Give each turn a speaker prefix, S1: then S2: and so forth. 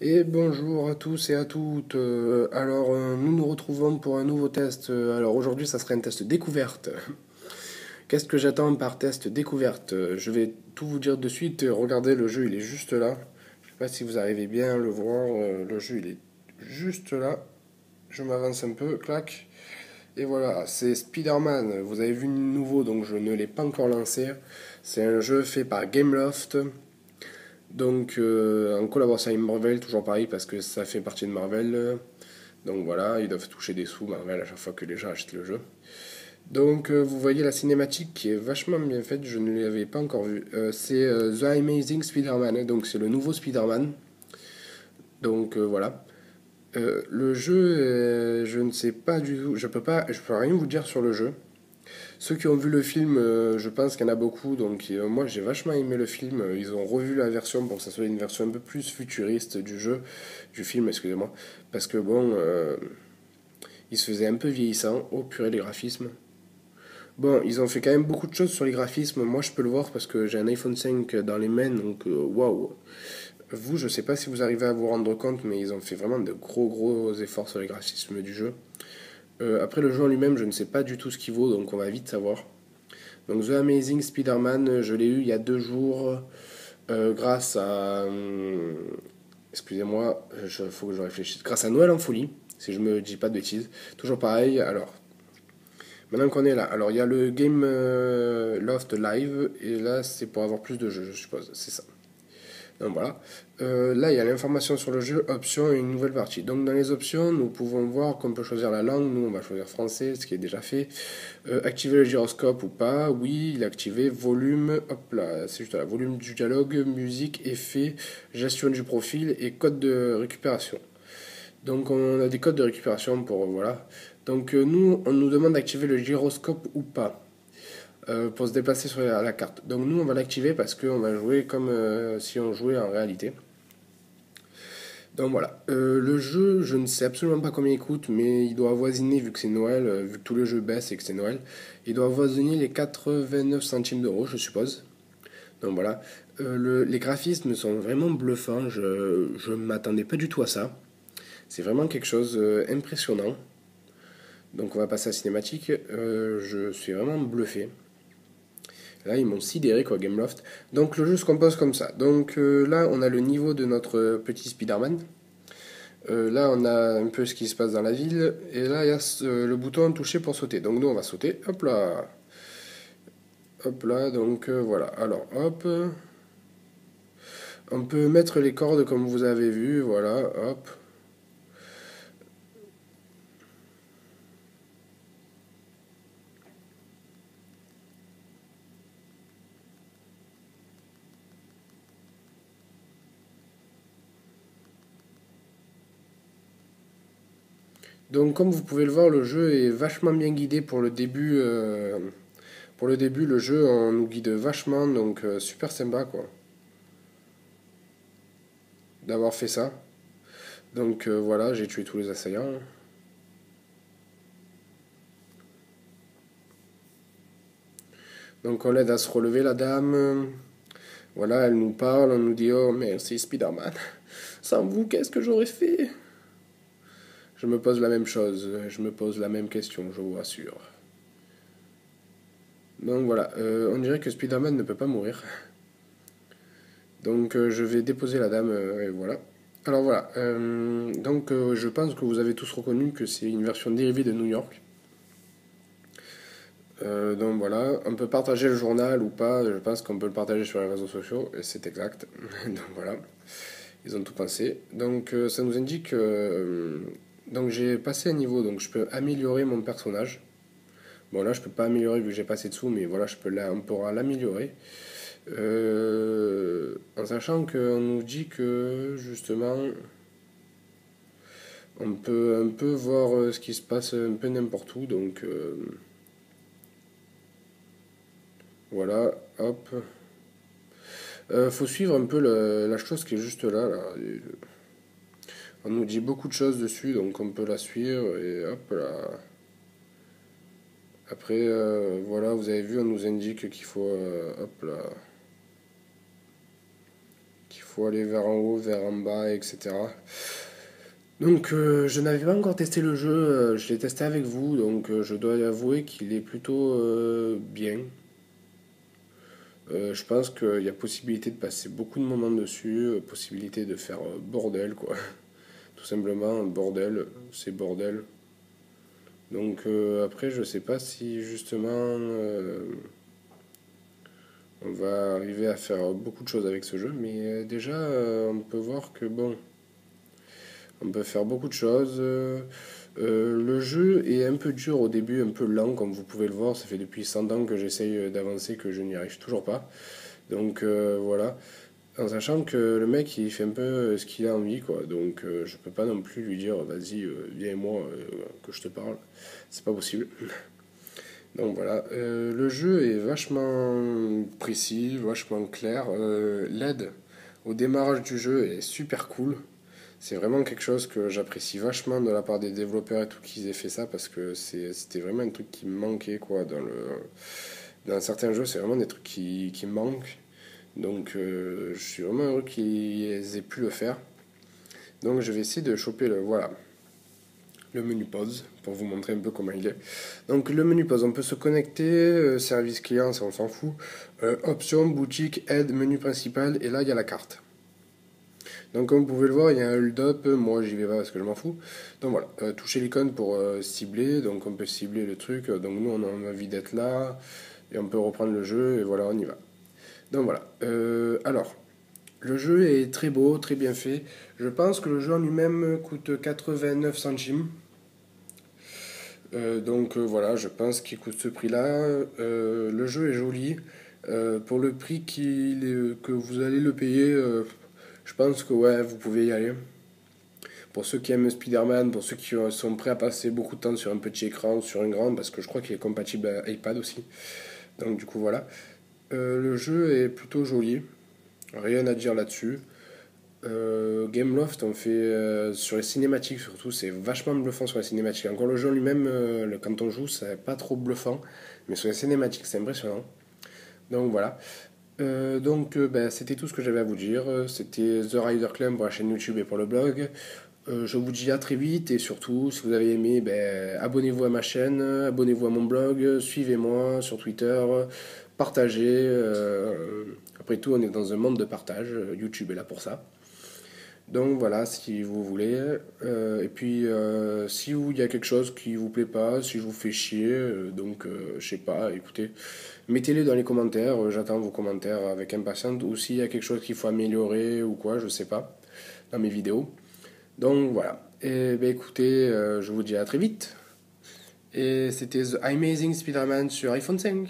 S1: Et bonjour à tous et à toutes. Nous nous retrouvons pour un nouveau test. Alors aujourd'hui, ça serait un test découverte. Qu'est-ce que j'attends par test découverte? Je vais tout vous dire de suite. Regardez, le jeu, il est juste là. Je sais pas si vous arrivez bien à le voir. Le jeu, il est juste là. Je m'avance un peu, clac. Et voilà, c'est Spider-Man. Vous avez vu le nouveau, donc je ne l'ai pas encore lancé. C'est un jeu fait par Gameloft. Donc, en collaboration avec Marvel, toujours pareil, parce que ça fait partie de Marvel. Donc voilà, ils doivent toucher des sous, Marvel, à chaque fois que les gens achètent le jeu. Donc, vous voyez la cinématique qui est vachement bien faite, je ne l'avais pas encore vue. C'est The Amazing Spider-Man, hein, donc c'est le nouveau Spider-Man. Donc, voilà. Le jeu, je ne sais pas du tout, je peux rien vous dire sur le jeu. Ceux qui ont vu le film, je pense qu'il y en a beaucoup. Donc moi j'ai vachement aimé le film. Ils ont revu la version pour que ça soit une version un peu plus futuriste du jeu, du film, excusez-moi. Parce que bon, il se faisait un peu vieillissant. Oh purée les graphismes. Bon, ils ont fait quand même beaucoup de choses sur les graphismes. Moi je peux le voir parce que j'ai un iPhone 5 dans les mains. Donc waouh. Vous, je sais pas si vous arrivez à vous rendre compte, mais ils ont fait vraiment de gros efforts sur les graphismes du jeu. Après le jeu en lui-même, je ne sais pas du tout ce qu'il vaut, donc on va vite savoir. Donc The Amazing Spider-Man, je l'ai eu il y a 2 jours grâce à... excusez-moi, il faut que je réfléchisse. Grâce à Noël en folie, si je me dis pas de bêtises. Toujours pareil, alors, maintenant qu'on est là, alors il y a le Game Loft Live, et là c'est pour avoir plus de jeux, je suppose, c'est ça. Donc voilà. Là, il y a l'information sur le jeu, options et une nouvelle partie. Donc dans les options, nous pouvons voir qu'on peut choisir la langue. Nous, on va choisir français, ce qui est déjà fait. Activer le gyroscope ou pas? Oui, il est activé. Volume, hop là, c'est juste là. Volume du dialogue, musique, effet, gestion du profil et code de récupération. Donc on a des codes de récupération pour voilà. Donc nous, on nous demande d'activer le gyroscope ou pas pour se déplacer sur la carte. Donc nous, on va l'activer parce qu'on va jouer comme si on jouait en réalité. Donc voilà, le jeu, je ne sais absolument pas combien il coûte, mais il doit avoisiner, vu que c'est Noël, vu que tous les jeux baissent et que c'est Noël, il doit avoisiner les 89 centimes d'euros, je suppose. Donc voilà, les graphismes sont vraiment bluffants, je ne m'attendais pas du tout à ça. C'est vraiment quelque chose d'impressionnant. Donc on va passer à la cinématique, je suis vraiment bluffé. Là, ils m'ont sidéré, quoi, Gameloft. Donc le jeu se compose comme ça. Donc là, on a le niveau de notre petit Spider-Man. Là, on a un peu ce qui se passe dans la ville. Et là, il y a le bouton toucher pour sauter. Donc nous, on va sauter. Hop là. Hop là. Donc voilà. Alors, hop. On peut mettre les cordes comme vous avez vu. Voilà. Hop. Donc comme vous pouvez le voir, le jeu est vachement bien guidé pour le début. Pour le début, le jeu, on nous guide vachement. Donc super sympa, quoi, d'avoir fait ça. Donc voilà, j'ai tué tous les assaillants. Donc on l'aide à se relever, la dame. Voilà, elle nous parle, on nous dit oh merci Spider-Man. Sans vous, qu'est-ce que j'aurais fait? Je me pose la même chose, je me pose la même question, je vous rassure. Donc voilà, on dirait que Spider-Man ne peut pas mourir. Donc je vais déposer la dame, et voilà. Alors voilà, donc je pense que vous avez tous reconnu que c'est une version dérivée de New York. Donc voilà, on peut partager le journal ou pas, je pense qu'on peut le partager sur les réseaux sociaux, et c'est exact. Donc voilà, ils ont tout pensé. Donc ça nous indique... donc j'ai passé un niveau, donc je peux améliorer mon personnage. Bon là je peux pas améliorer vu que j'ai passé dessous, mais voilà, on pourra l'améliorer. En sachant qu'on nous dit que justement on peut un peu voir ce qui se passe un peu n'importe où, donc voilà, hop. Faut suivre un peu la chose qui est juste là, là. On nous dit beaucoup de choses dessus, donc on peut la suivre et hop là. Après, voilà, vous avez vu, on nous indique qu'il faut, hop là, qu'il faut aller vers en haut, vers en bas, etc. Donc je n'avais pas encore testé le jeu, je l'ai testé avec vous, donc je dois avouer qu'il est plutôt bien. Je pense qu'il y a possibilité de passer beaucoup de moments dessus, possibilité de faire bordel, quoi. Tout simplement, bordel, c'est bordel. Donc après, je sais pas si justement on va arriver à faire beaucoup de choses avec ce jeu, mais déjà on peut voir que bon, on peut faire beaucoup de choses. Le jeu est un peu dur au début, un peu lent, comme vous pouvez le voir. Ça fait depuis 100 ans que j'essaye d'avancer, que je n'y arrive toujours pas. Donc voilà. En sachant que le mec il fait un peu ce qu'il a envie, quoi. Donc je peux pas non plus lui dire vas-y, viens et moi que je te parle. C'est pas possible. Donc voilà. Le jeu est vachement précis, vachement clair. L'aide au démarrage du jeu est super cool. C'est vraiment quelque chose que j'apprécie vachement de la part des développeurs et tout qu'ils aient fait ça parce que c'était vraiment un truc qui me manquait, quoi, dans certains jeux. C'est vraiment des trucs qui me manquent. Donc je suis vraiment heureux qu'ils aient pu le faire. Donc je vais essayer de choper voilà, le menu pause pour vous montrer un peu comment il est. Donc le menu pause, on peut se connecter, service client, ça on s'en fout. Options, boutique, aide, menu principal, et là il y a la carte. Donc comme vous pouvez le voir, il y a un hold-up, moi j'y vais pas parce que je m'en fous. Donc voilà, toucher l'icône pour cibler, donc on peut cibler le truc, donc nous on a envie d'être là, et on peut reprendre le jeu, et voilà, on y va. Donc voilà, alors, le jeu est très beau, très bien fait. Je pense que le jeu en lui-même coûte 89 centimes. Donc voilà, je pense qu'il coûte ce prix-là. Le jeu est joli. Pour le prix que vous allez le payer, je pense que ouais, vous pouvez y aller. Pour ceux qui aiment Spider-Man, pour ceux qui sont prêts à passer beaucoup de temps sur un petit écran ou sur un grand, parce que je crois qu'il est compatible à iPad aussi. Donc du coup voilà. Le jeu est plutôt joli. Rien à dire là-dessus. Gameloft, on fait sur les cinématiques surtout, c'est vachement bluffant sur les cinématiques. Encore le jeu lui-même, quand on joue, c'est pas trop bluffant, mais sur les cinématiques, c'est impressionnant. Donc voilà. Ben, c'était tout ce que j'avais à vous dire. C'était The Rider Clan pour la chaîne YouTube et pour le blog. Je vous dis à très vite et surtout, si vous avez aimé, ben, abonnez-vous à ma chaîne, abonnez-vous à mon blog, suivez-moi sur Twitter, partagez. Après tout, on est dans un monde de partage. YouTube est là pour ça. Donc voilà, si vous voulez. Et puis, si il y a quelque chose qui vous plaît pas, si je vous fais chier, je sais pas, écoutez, mettez-les dans les commentaires. J'attends vos commentaires avec impatience. Ou s'il y a quelque chose qu'il faut améliorer ou quoi, je sais pas, dans mes vidéos. Donc voilà. Et ben écoutez, je vous dis à très vite. Et c'était The Amazing Spider-Man sur iPhone 5.